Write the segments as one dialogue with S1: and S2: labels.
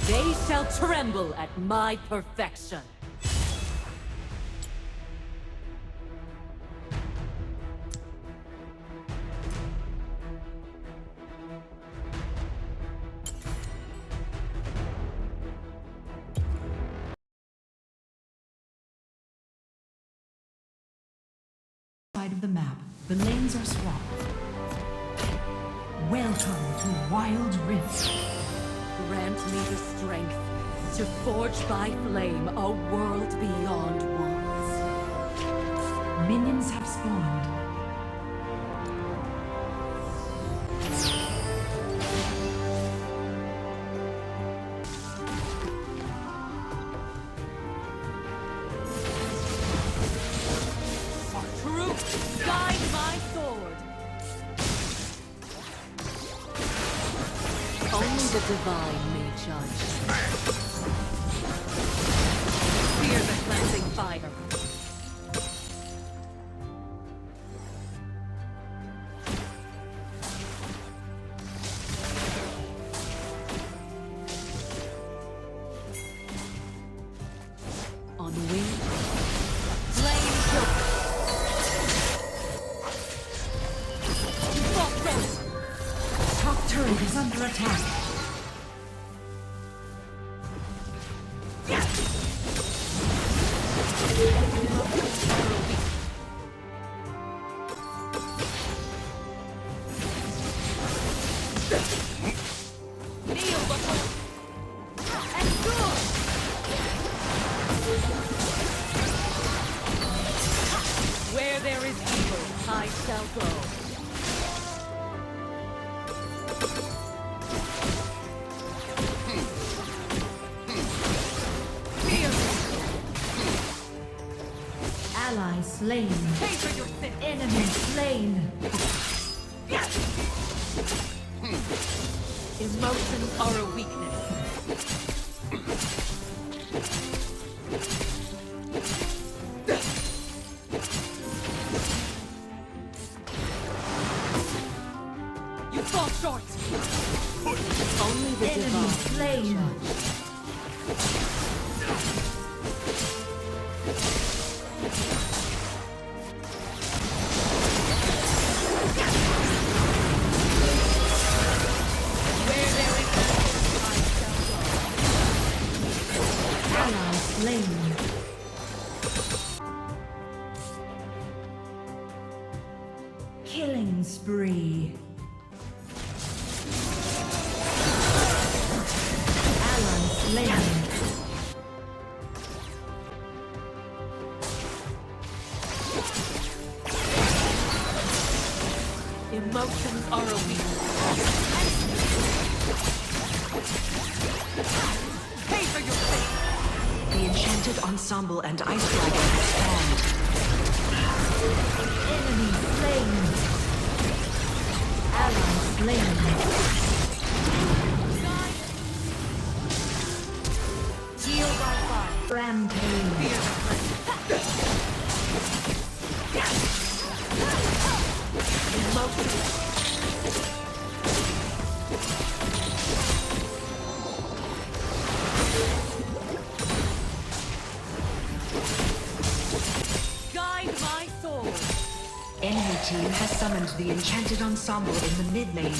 S1: They shall tremble at my perfection.
S2: Side of the map, the lanes are swapped. Welcome to Wild Rift.
S1: Grant me the strength to forge by flame a world beyond walls.
S2: Minions have spawned.
S1: Truth, guide my sword. Only the divine may judge. Fear the cleansing fire. On wing, flame choke.
S2: Top turret is under attack.
S1: Kneel before endure. Where there is evil, I shall go.
S2: Ally slain.
S1: Pay for your sin.
S2: Enemy slain.
S1: Emotions are a weakness. You fall short. Only the
S2: Enemy
S1: divine.
S2: slain.
S1: Where there is evil, I shall go.
S2: Ally slain. Killing spree. Ally slain.
S1: Emotions are a weakness. Pay for your sin.
S3: The Enchanted Ensemble and Ice Dragon have spawned.
S2: Enemy slain. Ally slain.
S1: Heal by fire.
S2: Rampage.
S1: Fear the flame. Emotions. Guide my soul.
S3: Enemy team has summoned the Enchanted Ensemble in the mid lane.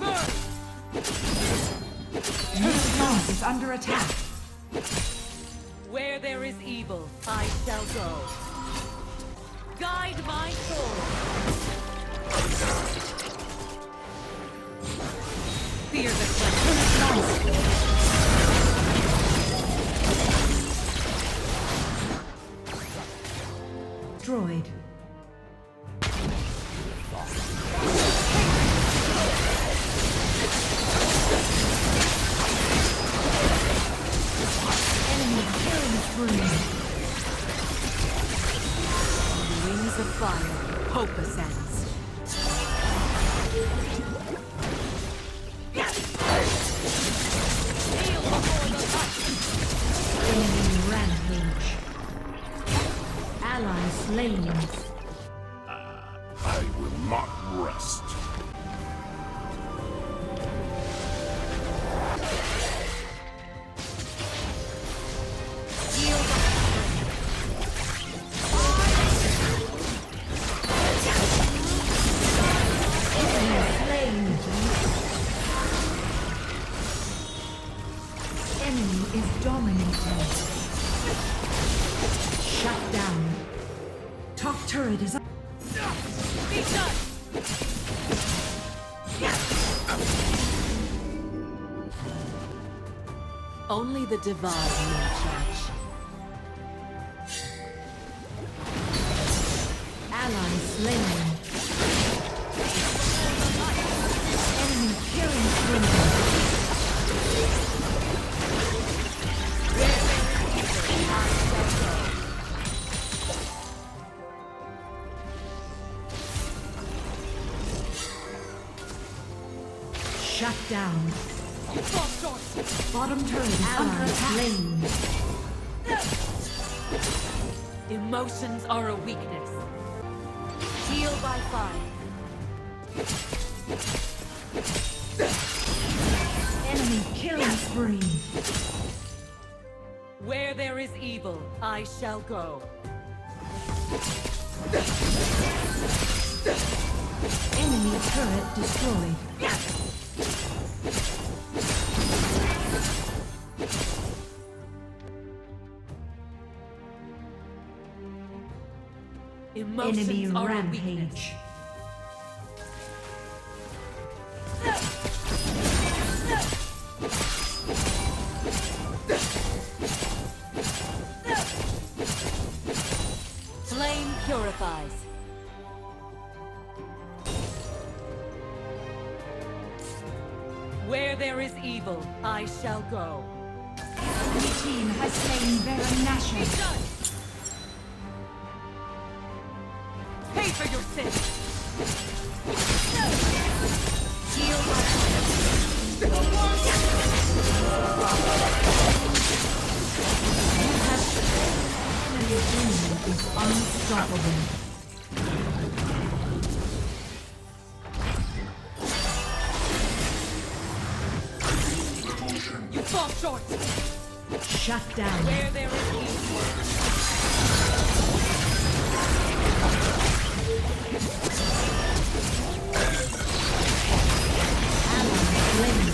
S1: Burn.
S2: Middle tower is under attack.
S1: Where there is evil, I shall go. Guide my soul. Fear the cleansing.
S2: Destroyed. Enemy killing spree.
S1: Wings of fire, hope ascends. Kneel before the light.
S2: Enemy rampage. Ally slain.
S4: I will not rest.
S2: turret is
S1: Be done! Only the divine may judge.
S2: ally slain. Enemy killing spree. Shut down.
S1: You fall short!
S2: Bottom turret is under slain.
S1: Emotions are a weakness. Heal by fire.
S2: Enemy killing spree.
S1: Where there is evil, I shall go.
S2: Enemy turret destroyed.
S1: Emotions
S2: Enemy
S1: are a weakness.
S2: rampage.
S1: Flame purifies. Where there is evil, I shall go.
S2: Enemy team has slain Baron Nashor.
S1: Done! Pay for your sins! Heal my
S2: Enemy team is unstoppable.
S1: You fall short!
S2: Shut down.
S1: Where there is evil.
S2: Slain.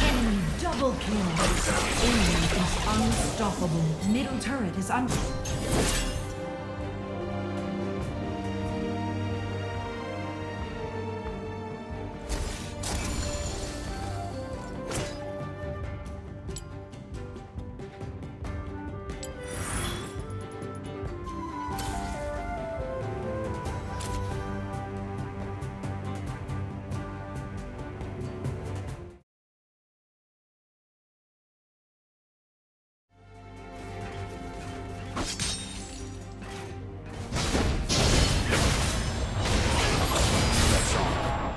S2: Enemy double kill. Enemy is unstoppable. Middle turret is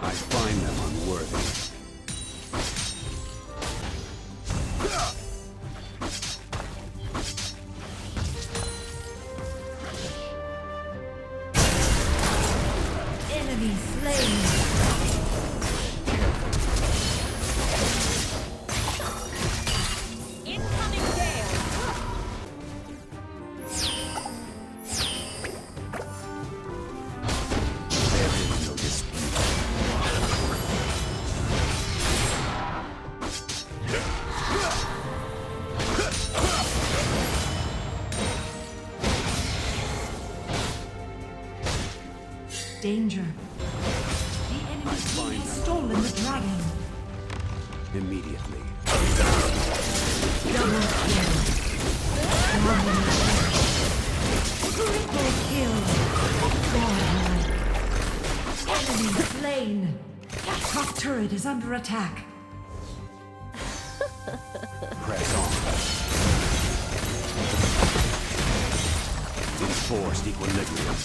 S4: I find them unworthy.
S2: enemy slain.
S1: Incoming gale!
S4: There is no dispute.
S2: Danger. The enemy team has stolen the dragon.
S4: Immediately.
S2: Double kill. Domination. Triple kill. Godlike. Enemy slain. Top turret is under attack.
S4: Press on. Enforced equilibrium.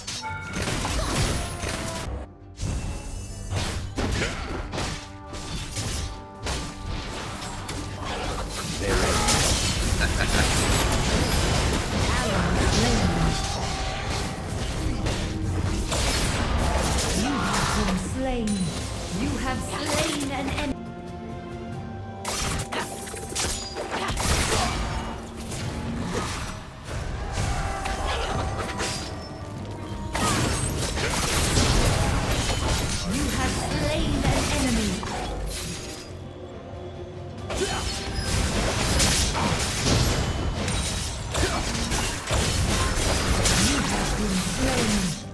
S2: Slain. You have slain an enemy. You have slain an enemy. You have been slain.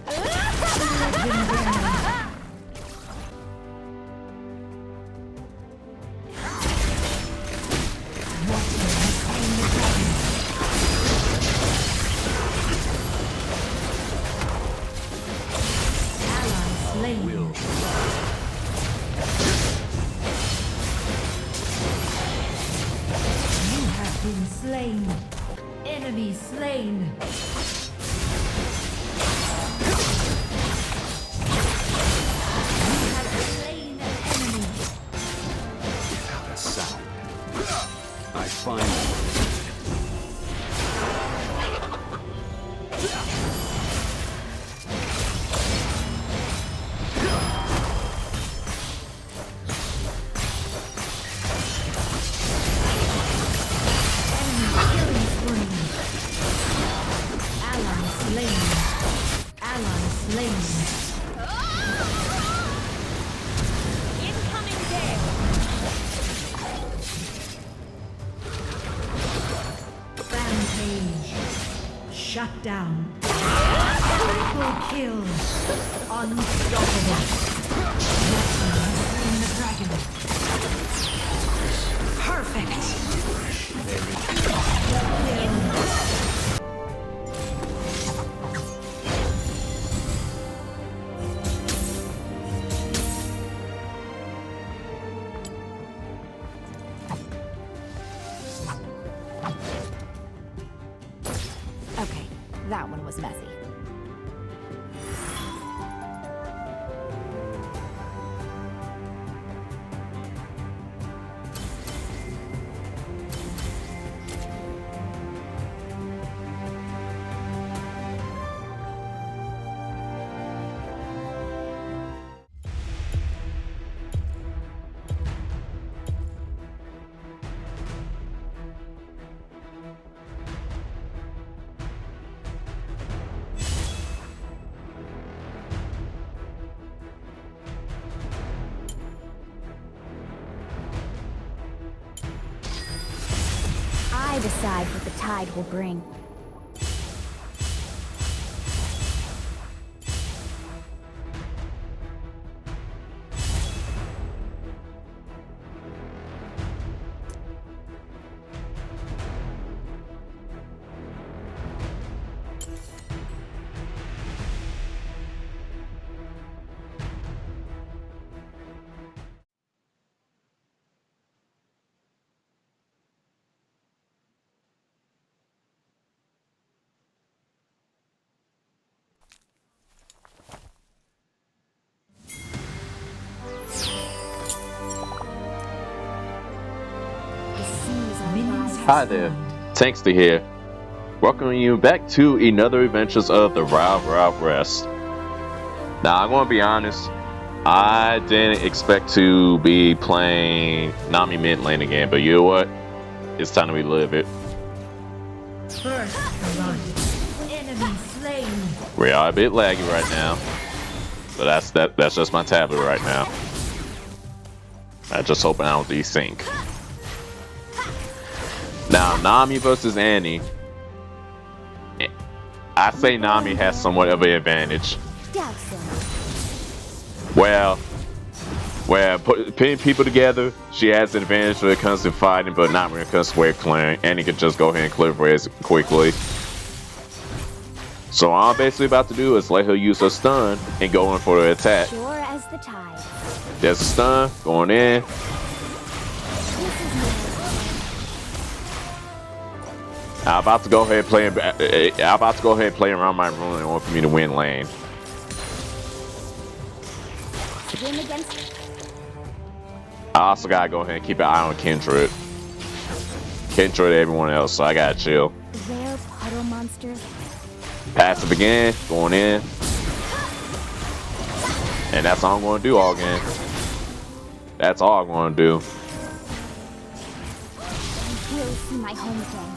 S2: been slain. Enemy slain. You have slain an enemy.
S4: Without a sound. I find them.
S2: Killing spree. Ally slain. Ally slain.
S1: Incoming gale.
S2: Rampage. Shut down. Triple kill. Unstoppable. Neptune has slain the dragon. Perfect.
S5: Okay, that one was messy. I decide what the tide will bring. The seas are
S2: Minions
S5: rising.
S6: Hi there, Tankster here, welcoming you back to another adventures of the Wild West. Now I'm gonna be honest, I didn't expect to be playing Nami mid lane again, but you know what? It's time to relive it.
S2: First blood. Enemy slain.
S6: We are a bit laggy right now, but that's just my tablet right now. I just hope I don't desync. Now Nami versus Annie. I say Nami has somewhat of an advantage.
S5: Doubt so.
S6: Well, putting people together, she has an advantage when it comes to fighting, but not when it comes to wave clearing. Annie can just go ahead and clear waves quickly. So all I'm basically about to do is let her use her stun and go in for the attack.
S5: Sure as the tide.
S6: There's a stun going in. I'm about to go ahead and play around my rune in order for me to win lane.
S5: Swim against
S6: I also gotta go ahead and keep an eye on Kindred. Kindred, everyone else, so I gotta chill.
S5: rare puddle monster.
S6: Passive again, going in. And that's all I'm gonna do all game. That's all I'm gonna do.
S5: I will see my home again.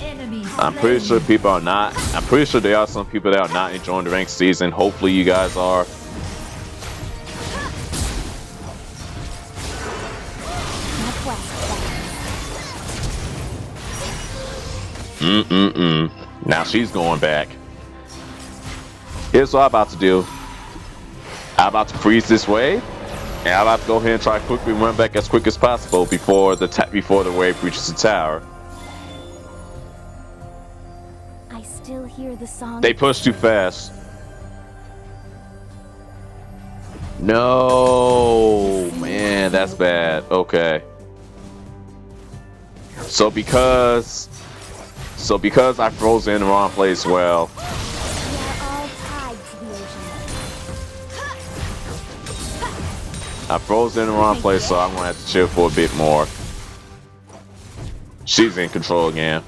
S2: Enemy
S6: I'm pretty
S2: slain.
S6: sure people are not. I'm pretty sure there are some people that are not enjoying the ranked season. Hopefully you guys are.
S5: Northwest.
S6: Now she's going back. Here's what I'm about to do. I'm about to freeze this wave, and I'm about to go ahead and try to quickly run back as quick as possible before the wave reaches the tower.
S5: I still hear the song.
S6: They push too fast. No, man, that's bad. Okay. So because I froze in the wrong place, well,
S5: We are all tied to the ocean.
S6: I froze in the wrong place, so I'm gonna have to chill for a bit more. She's in control again.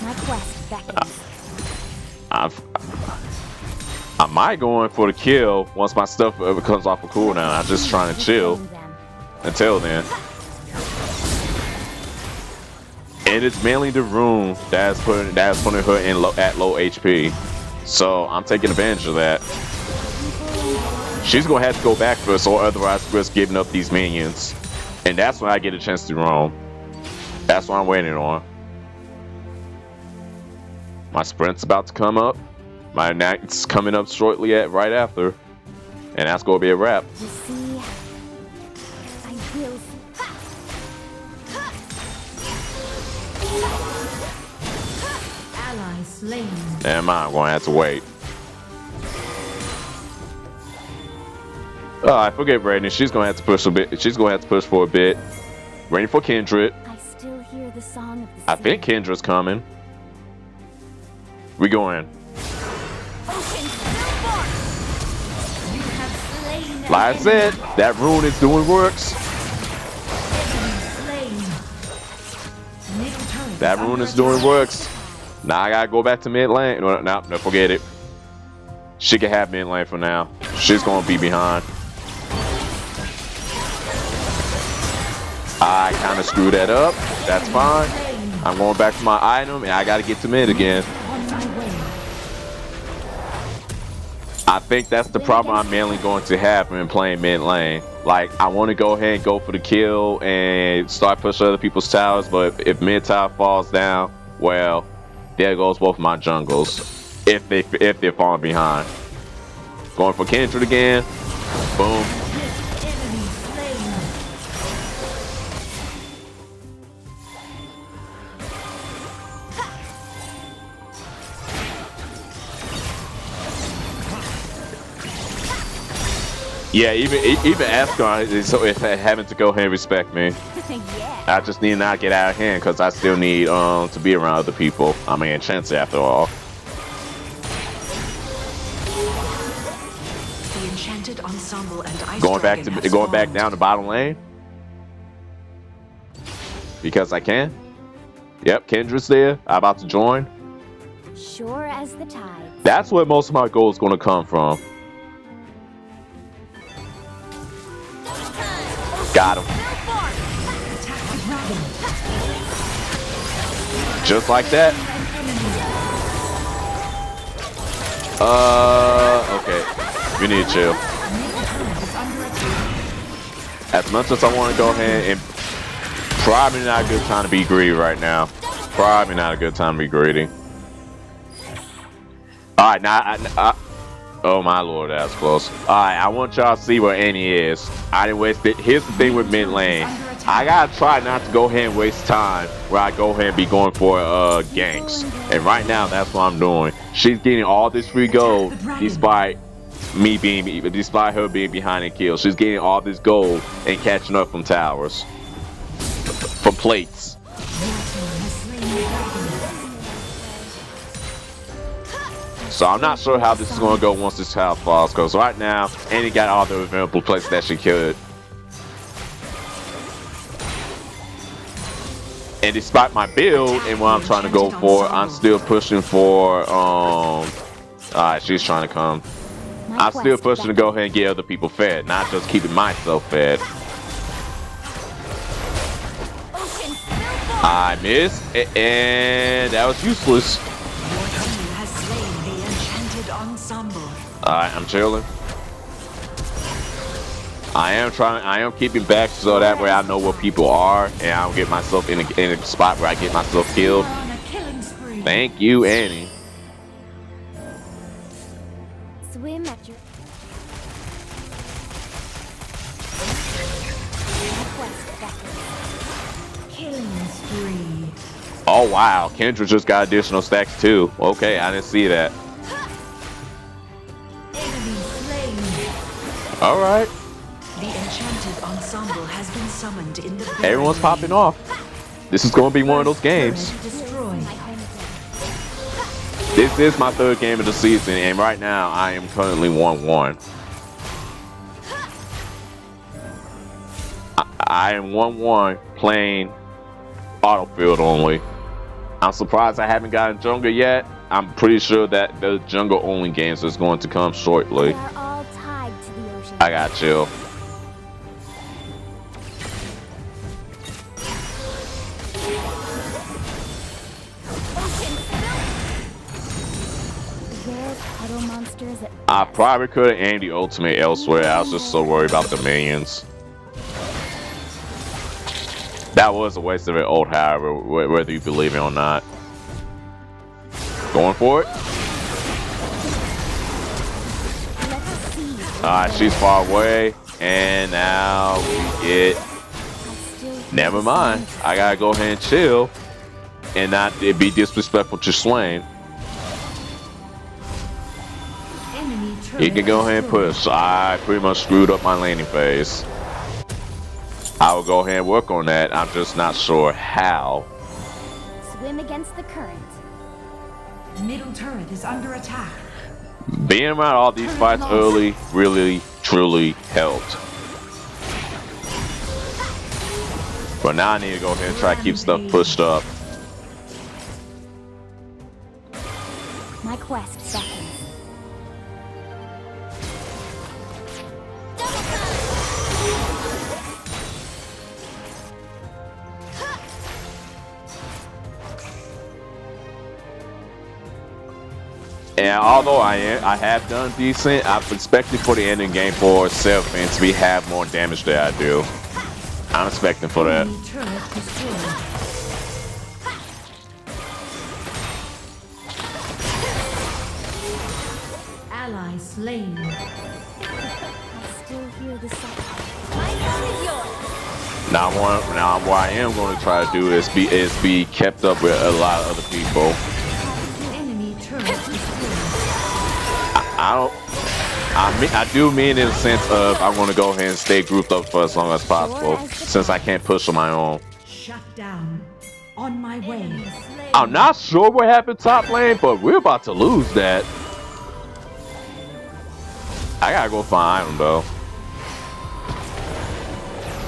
S5: My quest beckons.
S6: I might go in for the kill once my stuff comes off of cooldown. I'm just trying to chill
S5: Reclaim them.
S6: until then. And it's mainly the rune that's putting her in at low HP. So I'm taking advantage of that. She's gonna have to go back first, or otherwise risk giving up these minions. And that's when I get a chance to roam. That's what I'm waiting on. My sprint's about to come up. My night's coming up shortly right after. And that's gonna be a wrap.
S5: You see, I will.
S2: Ally slain.
S6: And I'm gonna have to wait. I forget Raiden. She's gonna have to push a bit. She's gonna have to push for a bit. Waiting for Kindred.
S5: I still hear the song of the sea.
S6: I think Kindred's coming. We going.
S2: You have slain an
S6: Like I said, that rune is doing works.
S2: enemy. Slain. Middle turret
S6: That rune is doing works. Now I gotta go back to mid lane. No, forget it. She can have mid lane for now. She's gonna be behind. I kind of screwed that up. That's fine. I'm going back to my item, and I gotta get to mid again.
S2: on my way.
S6: I think that's the problem I'm mainly going to have when playing mid lane. Like, I want to go ahead and go for the kill and start pushing other people's towers, but if mid tower falls down, well, there goes both my jungles. If they're falling behind. Going for Kindred again. Boom.
S2: Enemy slain.
S6: Yeah, even Ascon is having to go ahead and respect me.
S5: Yeah.
S6: I just need to not get out of hand because I still need to be around other people. I mean, chance after all.
S3: The enchanted ensemble and ice
S6: Going back
S3: dragon
S6: to
S3: have
S6: going back
S3: spawned.
S6: down the bottom lane because I can. Yep, Kendrick's there. I'm about to join.
S5: Sure as the tide.
S6: That's where most of my gold is going to come from. Got him.
S2: Attack the dragon.
S6: Just like that. Okay. We need to chill. As much as I want to go ahead and probably not a good time to be greedy right now. Probably not a good time to be greedy. Alright, now oh my lord, that was close. Alright, I want y'all to see where Annie is. I didn't waste it. Here's the thing with mid lane. I gotta try not to go ahead and waste time where I go ahead and be going for ganks. And right now, that's what I'm doing. She's getting all this free gold despite her being behind in kills. She's getting all this gold and catching up from towers. From plates. So I'm not sure how this is going to go once this tower falls. Because right now, Annie got all the available places that she could. And despite my build and what I'm trying to go for, I'm still pushing for, alright, she's trying to come. I'm still pushing to go ahead and get other people fed, not just keeping myself fed. I missed, and that was useless.
S3: Your team has slain the enchanted ensemble.
S6: Alright, I'm chilling. I am keeping back so that way I know where people are and I don't get myself in a spot where I get myself killed.
S2: On a killing spree.
S6: Thank you, Annie.
S5: Swim at your. My quest beckons.
S2: Killing spree.
S6: Oh wow, Kendra just got additional stacks too. Okay, I didn't see that.
S2: Enemy slain.
S6: Alright.
S3: The enchanted ensemble has been summoned in the
S6: Everyone's
S3: very
S6: popping off. This is going to be one of those games.
S3: turret destroyed.
S5: My home again.
S6: This is my third game of the season, and right now I am currently 1-1. I am 1-1 playing Battlefield only. I'm surprised I haven't gotten jungle yet. I'm pretty sure that the jungle only games is going to come
S5: We
S6: shortly.
S5: are all tied to the ocean.
S6: I got you.
S5: Rare puddle monsters at
S6: I
S5: best.
S6: probably could have aimed the ultimate elsewhere. I was just so worried about the minions. That was a waste of an ult, however, whether you believe it or not. Going for it.
S5: Let's see.
S6: Alright, she's far away. And now we get...
S5: I still hear
S6: Never
S5: the
S6: mind.
S5: sound.
S6: I gotta go ahead and chill. And not it be disrespectful to Swain.
S2: Enemy turret
S6: He can go ahead and
S2: destroyed.
S6: push. I pretty much screwed up my landing phase. I will go ahead and work on that. I'm just not sure how.
S5: Swim against the current.
S2: Middle turret is under attack.
S6: Being around all these fights early really, truly helped. But now I need to go ahead and try to keep stuff pushed up.
S5: My quest beckons.
S6: And although I have done decent, I'm expecting for the ending game for Seraphim to have more damage than I do. I'm expecting for that.
S2: Enemy turret destroyed. Ally slain.
S5: I still hear the sound. My gun is yours.
S6: Now what I am going to try to do is be kept up with a lot of other people.
S2: Enemy turret destroyed.
S6: I do mean in the sense of I want to go ahead and stay grouped up for as long as possible, since I can't push on my own.
S2: Shut down. On my way.
S6: I'm not sure what happened top lane, but we're about to lose that. I gotta go find him though.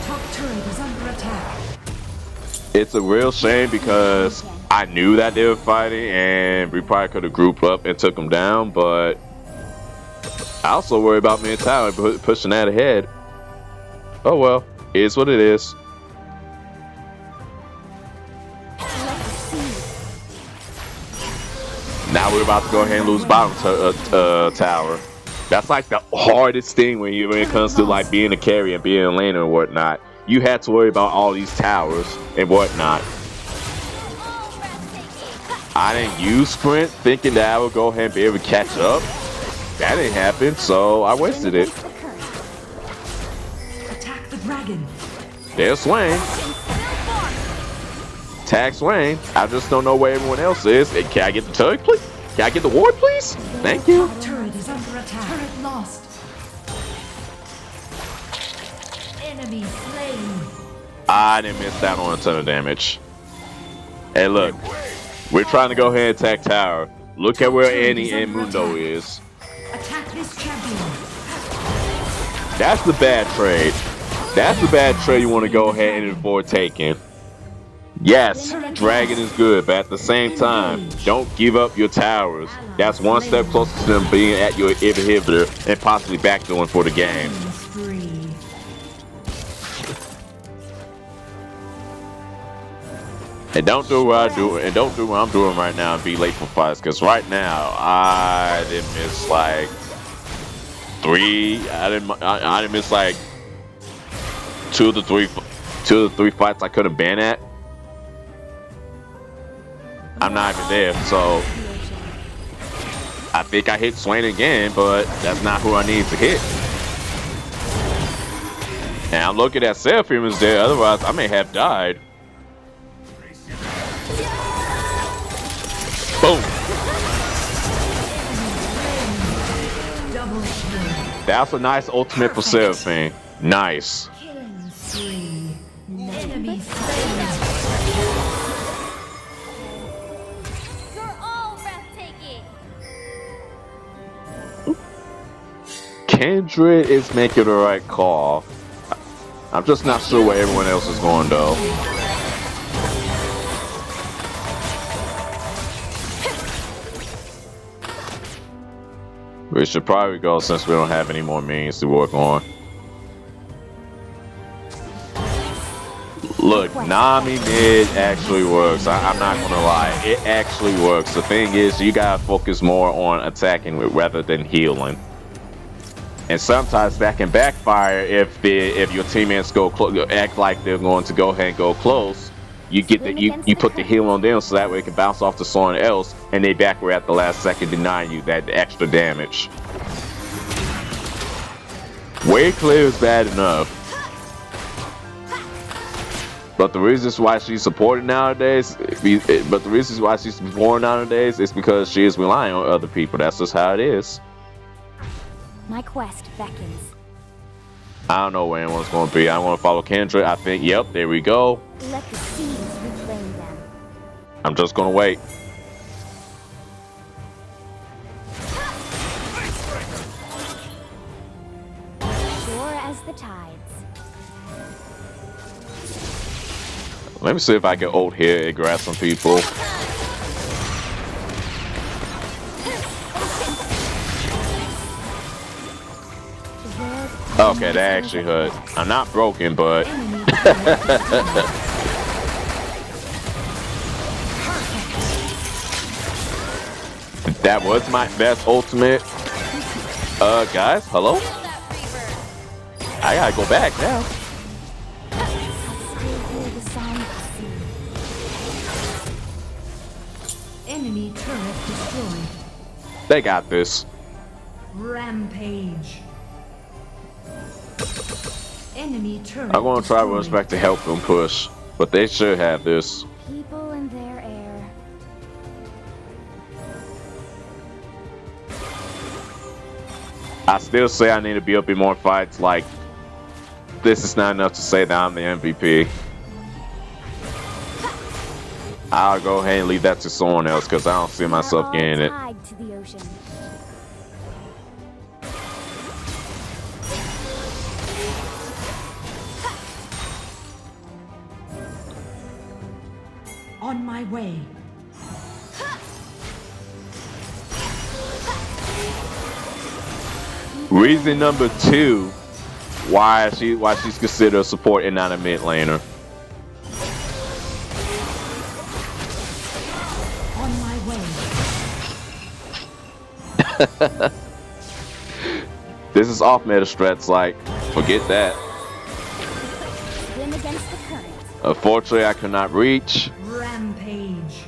S2: Top turret is under attack.
S6: It's a real shame because I knew that they were fighting and we probably could have grouped up and took them down, but I also worry about me and Tyler pushing that ahead. Oh well, it is what it is. Now we're about to go ahead and lose bottom tower. That's like the hardest thing when it comes to like being a carry and being a laner and whatnot. You had to worry about all these towers and whatnot. I didn't use sprint thinking that I would go ahead and be able to catch up. That didn't happen, so I wasted it.
S2: Attack the dragon.
S6: There's Swain. Tag Swain. I just don't know where everyone else is. Hey, can I get the turret, please? Can I get the ward, please? Thank you.
S2: Top turret is under attack. Turret lost. Enemy slain.
S6: I didn't miss out on a ton of damage. Hey, look. We're trying to go ahead and attack tower. Look at where Annie and Mundo is.
S2: Attack this champion.
S6: That's the bad trade. That's the bad trade you want to go ahead and avoid taking. Yes, Dragon is good, but at the same time, don't give up your towers. That's one step closer to them being at your inhibitor and possibly backdooring for the game.
S2: Spree.
S6: And don't do what I do, and don't do what I'm doing right now and be late for fights. Because right now, I didn't miss like I didn't miss like two of the three fights I could have been at. I'm not even there, so I think I hit Swain again, but that's not who I need to hit. And I'm looking at Seraphim is there, otherwise I may have died. Boom.
S2: Double kill.
S6: That's a nice ultimate for Seraphim. Nice.
S2: Killing spree. Enemy slain.
S5: You're all breathtaking.
S6: Kindred is making the right call. I'm just not sure where everyone else is going though. We should probably go since we don't have any more minions to work on. Look, Nami mid actually works. I'm not gonna lie, it actually works. The thing is, you gotta focus more on attacking rather than healing. And sometimes that can backfire if your teammates go act like they're going to go ahead and go close. You get you put the heal on them so that way it can bounce off to someone else, and they backward at the last second, denying you that extra damage. Way clear is bad enough. But the reasons why she's supported nowadays, is because she is relying on other people. That's just how it is.
S5: My quest beckons.
S6: I don't know where anyone's going to be. I want to follow Kendra. I think, yep, there we go.
S5: Let the seas reclaim them.
S6: I'm just going to wait.
S5: Sure as the tides.
S6: Let me see if I can ult here and grab some people. Okay, that actually hurt. I'm not broken, but that was my best ultimate. Guys, hello? I gotta go back now.
S2: Enemy turret destroyed.
S6: They got this.
S2: Rampage. Enemy turret
S6: I'm gonna try to
S2: destroyed.
S6: rush back to help them push, but they should have this.
S5: People and their air.
S6: I still say I need to be up in more fights. Like, this is not enough to say that I'm the MVP. I'll go ahead and leave that to someone else because I don't see myself getting it.
S5: Tied to the ocean.
S2: On my way.
S6: Reason number 2 why she's considered a support and not a mid laner.
S2: On my way.
S6: This is off meta strats, like, forget that.
S5: Swim against the current.
S6: Unfortunately, I cannot reach.
S2: Rampage.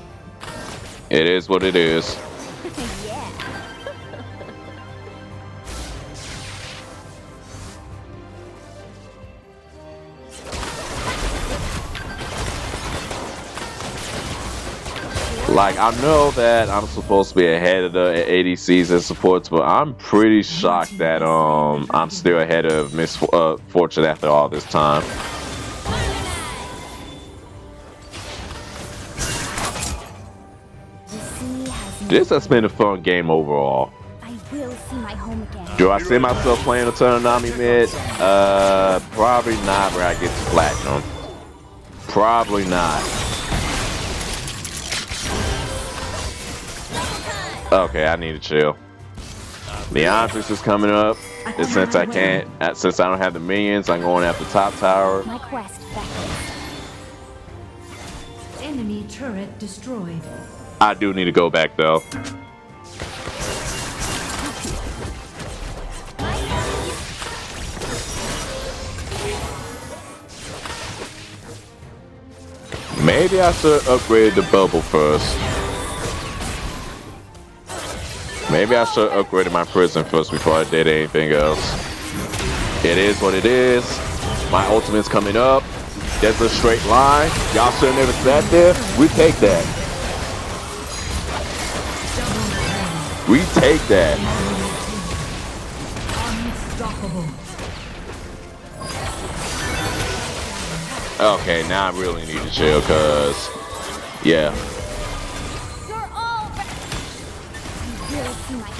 S6: It is what it is.
S5: Yeah.
S6: Like, I know that I'm supposed to be ahead of the ADCs and supports, but I'm pretty shocked that I'm still ahead of Miss Fortune after all this time.
S5: The sea has
S6: This has been a fun game overall.
S5: I will see my home again.
S6: Do I see myself playing a turn of Nami mid? Probably not where I get to platinum. Probably not. Okay, I need to chill. The Andres is coming up. And since I don't have the minions, I'm going after top tower.
S5: My quest beckons.
S2: Enemy turret destroyed.
S6: I do need to go back though. Maybe I should upgrade the bubble first. Maybe I should upgrade my prison first before I did anything else. It is what it is. My ultimate's coming up. There's a straight line. Y'all should have never sat there. We take that. We take that.
S2: Unstoppable.
S6: Okay, now I really need to chill, cause yeah.
S5: You're all you really see my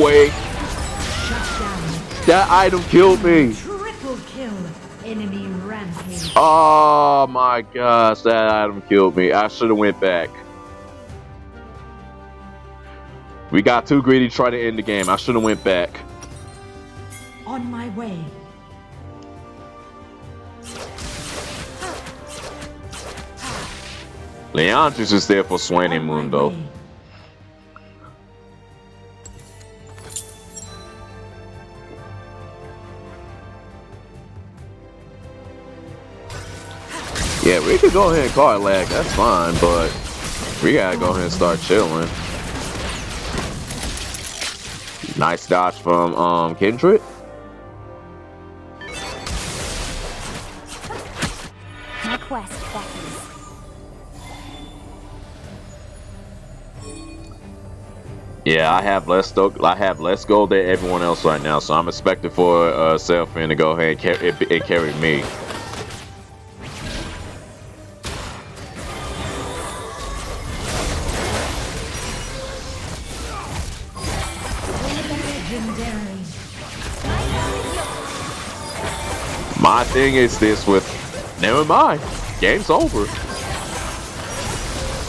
S6: Wait,
S2: Shut down.
S6: that item killed me.
S2: Triple kill. Enemy rampage.
S6: Oh my gosh, that item killed me. I should have went back. We got too greedy to try to end the game. I should have went back.
S2: On my way.
S6: Leandris is there for Swain and
S2: On my
S6: Mundo.
S2: way.
S6: Yeah, we could go ahead and call it lag. That's fine, but we gotta go ahead and start chilling. Nice dodge from Kindred.
S5: my quest beckons.
S6: Yeah, I have less gold than everyone else right now, so I'm expecting for Selfin to go ahead and carry me.
S2: Legendary.
S6: My thing is this with, never mind, game's over.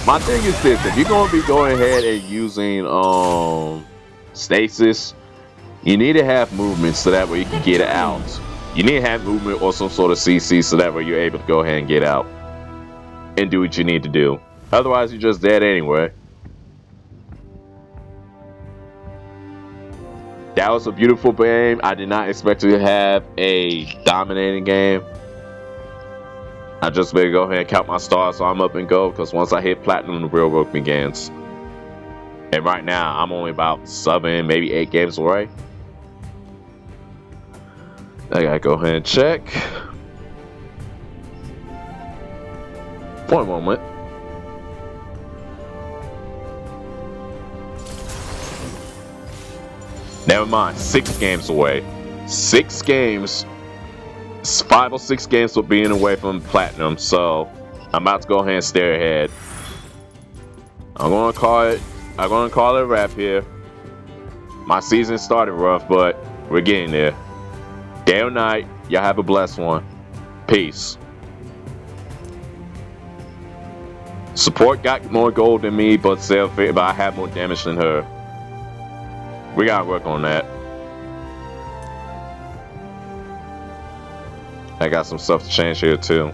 S6: My thing is this, if you're gonna be going ahead and using stasis, you need to have movement so that way you can get out. You need to have movement or some sort of CC so that way you're able to go ahead and get out and do what you need to do. Otherwise, you're just dead anyway. That was a beautiful game. I did not expect to have a dominating game. I just better go ahead and count my stars so I'm up and go, because once I hit platinum, the real work begins. And right now, I'm only about 7, maybe 8 games away. I gotta go ahead and check. One moment. Never mind, 6 games away. 6 games. 5 or 6 games for being away from platinum, so I'm about to go ahead and stare ahead. I'm gonna call it a wrap here. My season started rough, but we're getting there. Day or night, y'all have a blessed one. Peace. Support got more gold than me, but I have more damage than her. We gotta work on that. I got some stuff to change here too.